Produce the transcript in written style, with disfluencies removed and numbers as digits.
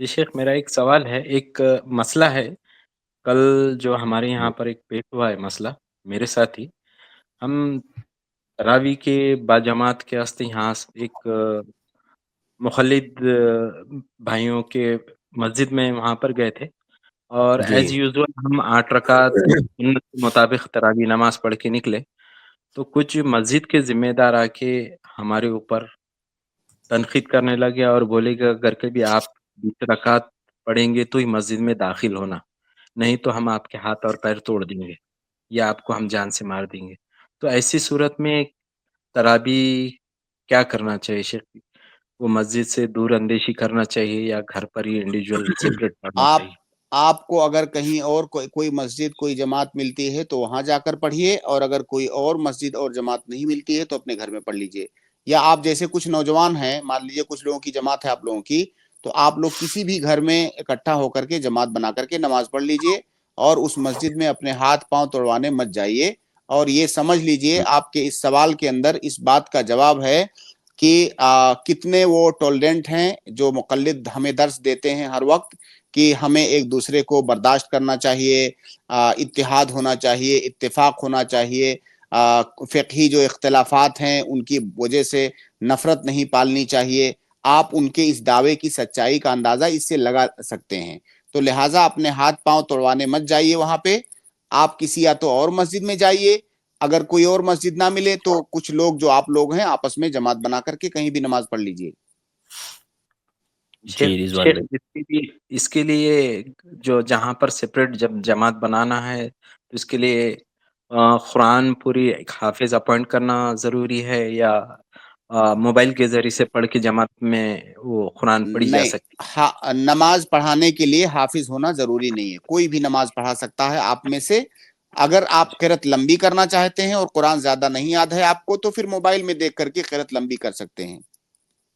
जी शेख, मेरा एक सवाल है, एक मसला है। कल जो हमारे यहाँ पर एक पेश हुआ है मसला, मेरे साथ ही। हम तरावी के बाजमात के वास्ते यहाँ एक मुखल्लिद भाइयों के मस्जिद में वहाँ पर गए थे और جی एज़ यूजुअल हम 8 रकात सुन्नत के मुताबिक तरावी नमाज़ पढ़ के निकले। तो कुछ मस्जिद के ज़िम्मेदार आके हमारे ऊपर तनकीद करने लगे और बोले कि अगर कभी आप 20 रकात पढ़ेंगे तो ही मस्जिद में दाखिल होना, नहीं तो हम आपके हाथ और पैर तोड़ देंगे या आपको हम जान से मार देंगे। तो ऐसी सूरत में तराबी क्या करना चाहिए शेख? वो मस्जिद से दूर अंदेशी करना चाहिए या घर पर ही इंडिविजुअल सेपरेट पढ़ना آپ चाहिए? आपको अगर कहीं और कोई मस्जिद कोई जमात मिलती है तो वहां जाकर पढ़िए, और अगर कोई और मस्जिद और जमात नहीं मिलती है तो अपने घर में पढ़ लीजिए। या आप जैसे कुछ नौजवान हैं, मान लीजिए कुछ लोगों की जमात है आप लोगों की, तो आप लोग किसी भी घर में इकट्ठा होकर के जमात बना करके नमाज पढ़ लीजिए, और उस मस्जिद में अपने हाथ पांव तोड़वाने मत जाइए। और ये समझ लीजिए जी, आपके इस सवाल के अंदर इस बात का जवाब है कि कितने वो टॉलरेंट हैं जो मुकल्लिद हमें दर्स देते हैं हर वक्त कि हमें एक दूसरे को बर्दाश्त करना चाहिए, इत्तेहाद होना चाहिए, इत्तेफाक होना चाहिए, फ़िक़ही जो इख्तिलाफ़ात हैं उनकी वजह से नफ़रत नहीं पालनी चाहिए। आप उनके इस दावे की सच्चाई का अंदाज़ा इससे लगा सकते हैं। तो लिहाज़ा अपने हाथ पाँव तोड़वाने मत जाइए वहाँ पे। आप किसी या तो और मस्जिद में जाइए, अगर कोई और मस्जिद ना मिले तो कुछ लोग जो आप लोग हैं आपस में जमात बना करके कहीं भी नमाज़ पढ़ लीजिए। शेख جی शेख इसके लिए जो जहाँ पर सेपरेट जब जमात बनाना है, तो इसके लिए कुरान पूरी एक हाफ़िज़ अपॉइंट करना ज़रूरी है या मोबाइल के ज़रिए से पढ़ के जमात में वो कुरान पढ़ी जा नहीं, सकती नमाज पढ़ाने के लिए हाफिज होना जरूरी नहीं है, कोई भी नमाज पढ़ा सकता है आप में से। अगर आप है? किरत लंबी करना चाहते हैं और कुरान ज्यादा नहीं याद है आपको, तो फिर मोबाइल में देख करके किरत लंबी कर सकते हैं।